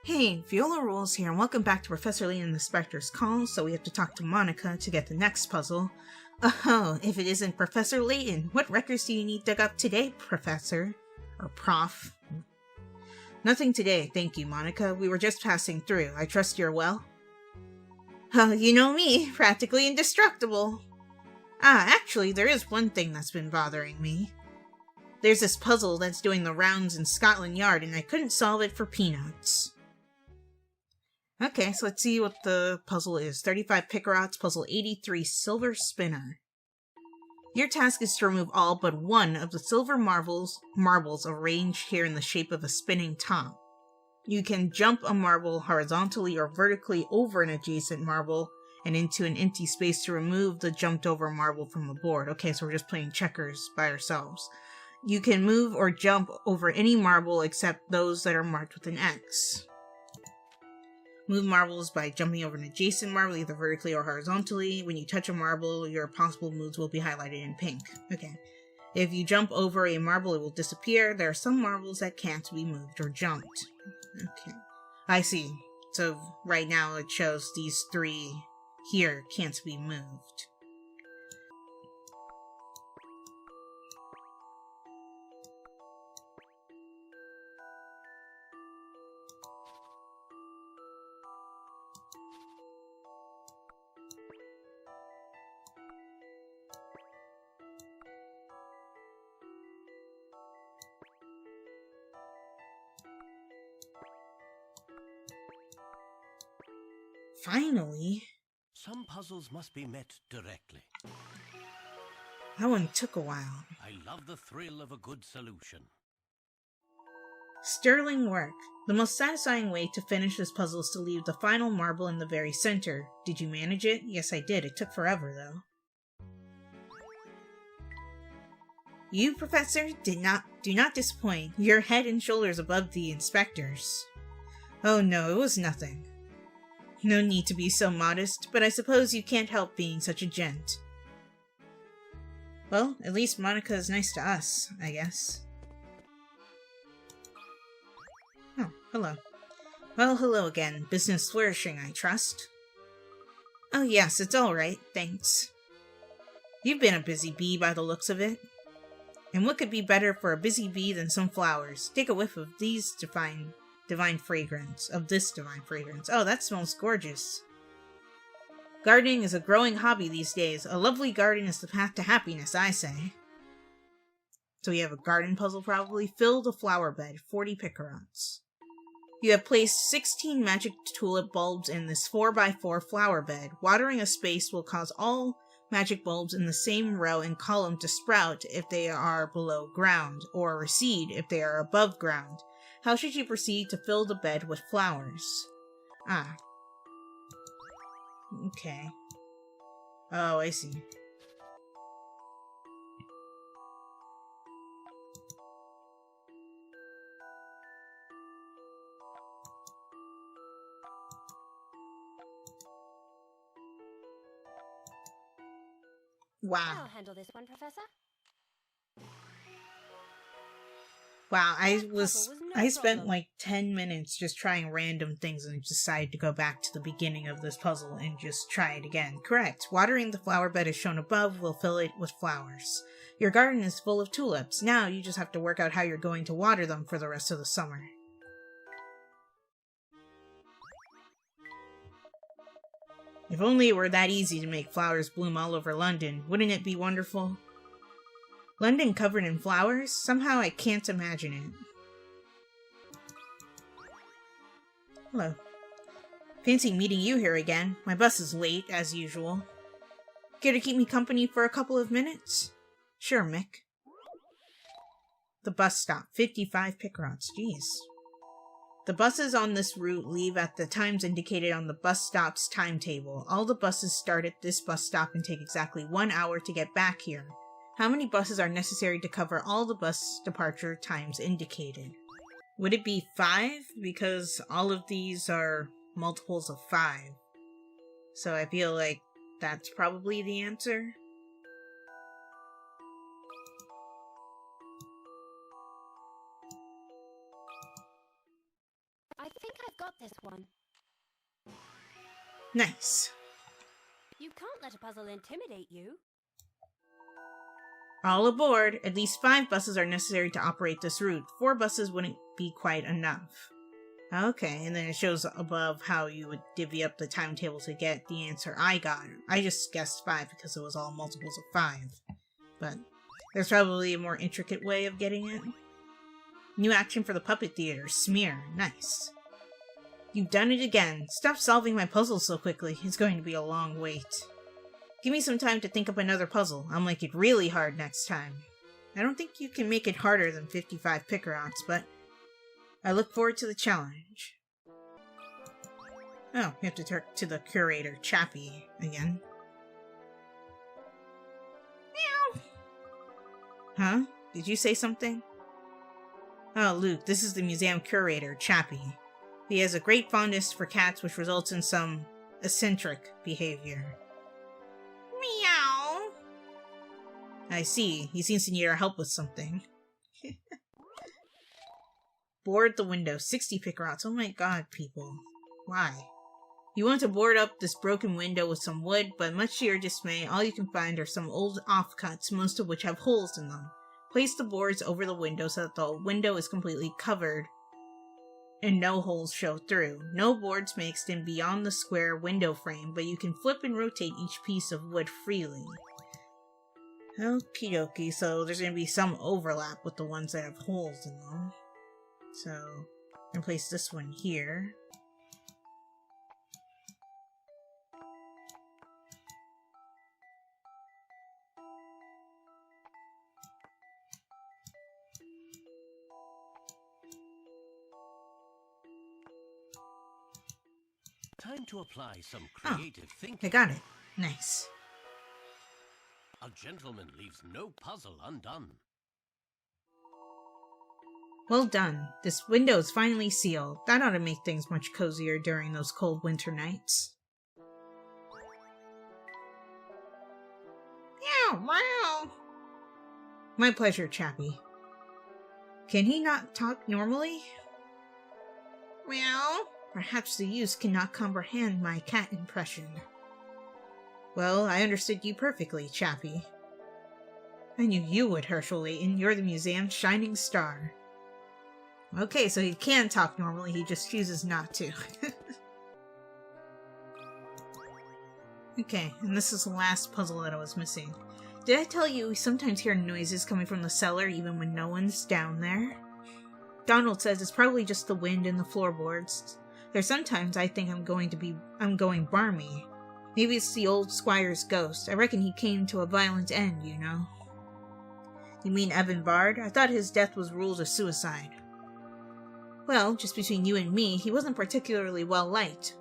Hey, Viola Rules here, and welcome back to Professor Layton and the Spectre's call, so we have to talk to Monica to get the next puzzle. Oh, if it isn't Professor Layton, what records do you need dug up today, Professor? Or Prof? Nothing today, thank you, Monica. We were just passing through. I trust you're well? You know me, practically indestructible. Actually, there is one thing that's been bothering me. There's this puzzle that's doing the rounds in Scotland Yard, and I couldn't solve it for peanuts. Okay, so let's see what the puzzle is. 35 Picaraons, puzzle 83, Silver Spinner. Your task is to remove all but one of the silver marbles arranged here in the shape of a spinning top. You can jump a marble horizontally or vertically over an adjacent marble and into an empty space to remove the jumped over marble from the board. Okay, so we're just playing checkers by ourselves. You can move or jump over any marble except those that are marked with an X. Move marbles by jumping over an adjacent marble, either vertically or horizontally. When you touch a marble, your possible moves will be highlighted in pink. Okay. If you jump over a marble, it will disappear. There are some marbles that can't be moved or jumped. Okay. I see. So right now it shows these three here can't be moved. Finally. Some puzzles must be met directly. That one took a while. I love the thrill of a good solution. Sterling work. The most satisfying way to finish this puzzle is to leave the final marble in the very center. Did you manage it? Yes, I did. It took forever, though. You, Professor, do not disappoint. You're head and shoulders above the inspectors. Oh no, it was nothing. No need to be so modest, but I suppose you can't help being such a gent. Well, at least Monica is nice to us, I guess. Oh, hello. Well, hello again. Business flourishing, I trust. Oh yes, it's alright, thanks. You've been a busy bee by the looks of it. And what could be better for a busy bee than some flowers? Take a whiff of these divine fragrance. Oh, that smells gorgeous. Gardening is a growing hobby these days. A lovely garden is the path to happiness, I say. So we have a garden puzzle probably. Fill the flower bed, 40 Picaraons. You have placed 16 magic tulip bulbs in this 4x4 flower bed. Watering a space will cause all magic bulbs in the same row and column to sprout if they are below ground, or recede if they are above ground. How should you proceed to fill the bed with flowers? Okay. Oh, I see. Wow. I'll handle this one, Professor. Wow, I spent like 10 minutes just trying random things and decided to go back to the beginning of this puzzle and just try it again. Correct. Watering the flower bed as shown above will fill it with flowers. Your garden is full of tulips. Now you just have to work out how you're going to water them for the rest of the summer. If only it were that easy to make flowers bloom all over London, wouldn't it be wonderful? London covered in flowers? Somehow I can't imagine it. Hello. Fancy meeting you here again. My bus is late, as usual. Care to keep me company for a couple of minutes? Sure, Mick. The bus stop. 55 Picaraons. Jeez. The buses on this route leave at the times indicated on the bus stop's timetable. All the buses start at this bus stop and take exactly 1 hour to get back here. How many buses are necessary to cover all the bus departure times indicated? Would it be 5? Because all of these are multiples of 5. So I feel like that's probably the answer. I think I've I've got this one. Nice. You can't let a puzzle intimidate you. All aboard. At least 5 buses are necessary to operate this route. 4 buses wouldn't be quite enough. Okay, and then it shows above how you would divvy up the timetable to get the answer I got. I just guessed 5 because it was all multiples of 5. But there's probably a more intricate way of getting it. New action for the puppet theater. Smear. Nice. You've done it again. Stop solving my puzzles so quickly. It's going to be a long wait. Give me some time to think up another puzzle. I'll make it really hard next time. I don't think you can make it harder than 55 Picaraons, but I look forward to the challenge. Oh, we have to talk to the curator, Chappie, again. Meow! Huh? Did you say something? Oh, Luke, this is the museum curator, Chappie. He has a great fondness for cats, which results in some eccentric behavior. Meow! I see. He seems to need our help with something. Board the window. 60 Picaraons. Oh my god, people. Why? You want to board up this broken window with some wood, but much to your dismay, all you can find are some old offcuts, most of which have holes in them. Place the boards over the window so that the window is completely covered and no holes show through. No boards may extend beyond the square window frame, but you can flip and rotate each piece of wood freely. Okie dokie, so there's going to be some overlap with the ones that have holes in them. So, I'm going to place this one here. Time to apply some creative thinking. I got it. Nice. A gentleman leaves no puzzle undone. Well done. This window is finally sealed. That ought to make things much cozier during those cold winter nights. Meow, meow. My pleasure, Chappie. Can he not talk normally? Meow. Perhaps the youths cannot comprehend my cat impression. Well, I understood you perfectly, Chappie. I knew you would, Herschel Layton. You're the museum's shining star. Okay, so he can talk normally, he just chooses not to. Okay, and this is the last puzzle that I was missing. Did I tell you we sometimes hear noises coming from the cellar even when no one's down there? Donald says it's probably just the wind and the floorboards. There's sometimes I think I'm going barmy. Maybe it's the old squire's ghost. I reckon he came to a violent end, you know. You mean Evan Bard? I thought his death was ruled a suicide. Well, just between you and me, he wasn't particularly well liked.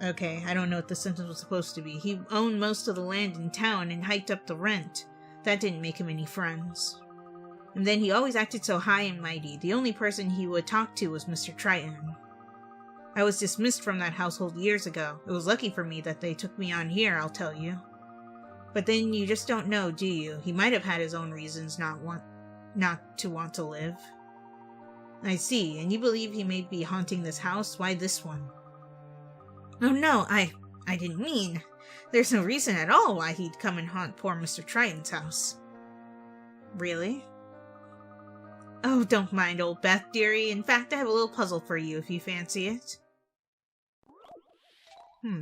Okay, I don't know what the sentence was supposed to be. He owned most of the land in town and hiked up the rent. That didn't make him any friends. And then he always acted so high and mighty. The only person he would talk to was Mr. Triton. I was dismissed from that household years ago. It was lucky for me that they took me on here, I'll tell you. But then you just don't know, do you? He might have had his own reasons not to want to live. I see, and you believe he may be haunting this house? Why this one? Oh no, I didn't mean. There's no reason at all why he'd come and haunt poor Mr. Triton's house. Really? Oh, don't mind old Beth, dearie. In fact, I have a little puzzle for you if you fancy it.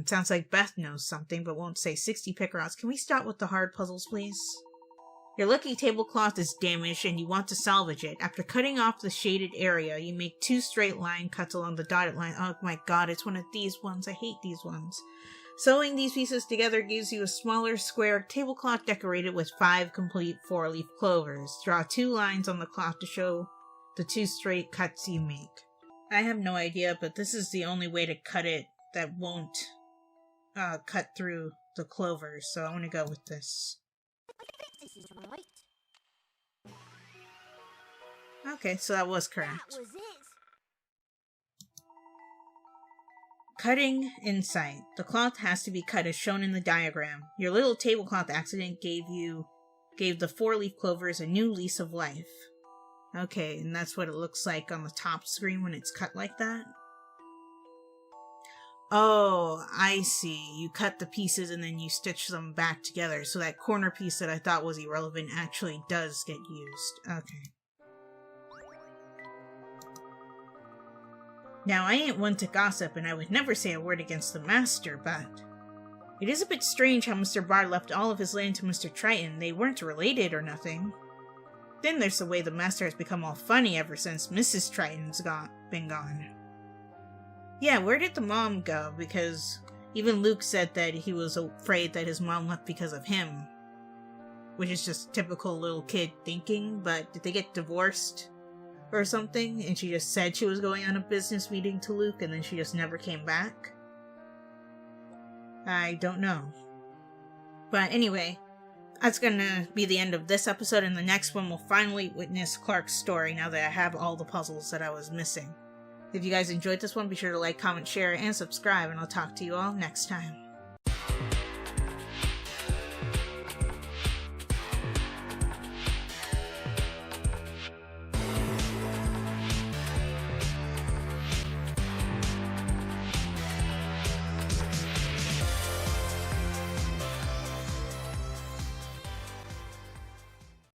Sounds like Beth knows something, but won't say 60 Picaraons. Can we start with the hard puzzles, please? Your lucky tablecloth is damaged and you want to salvage it. After cutting off the shaded area, you make 2 straight line cuts along the dotted line. Oh my god, it's one of these ones. I hate these ones. Sewing these pieces together gives you a smaller square tablecloth decorated with 5 complete 4-leaf clovers. Draw 2 lines on the cloth to show the 2 straight cuts you make. I have no idea, but this is the only way to cut it that won't cut through the clovers, so I want to go with this. This is right. Okay, so that was correct. That was it. Cutting in sight. The cloth has to be cut as shown in the diagram. Your little tablecloth accident gave the 4-leaf clovers a new lease of life. Okay, and that's what it looks like on the top screen when it's cut like that? Oh, I see. You cut the pieces and then you stitch them back together, so that corner piece that I thought was irrelevant actually does get used. Okay. Now, I ain't one to gossip, and I would never say a word against the Master, but it is a bit strange how Mr. Barr left all of his land to Mr. Triton. They weren't related or nothing. Then there's the way the Master has become all funny ever since Mrs. Triton's been gone. Yeah, where did the mom go? Because even Luke said that he was afraid that his mom left because of him. Which is just typical little kid thinking, but did they get divorced or something? And she just said she was going on a business meeting to Luke and then she just never came back? I don't know. But anyway, that's gonna be the end of this episode, and the next one will finally witness Clark's story now that I have all the puzzles that I was missing. If you guys enjoyed this one, be sure to like, comment, share, and subscribe, and I'll talk to you all next time.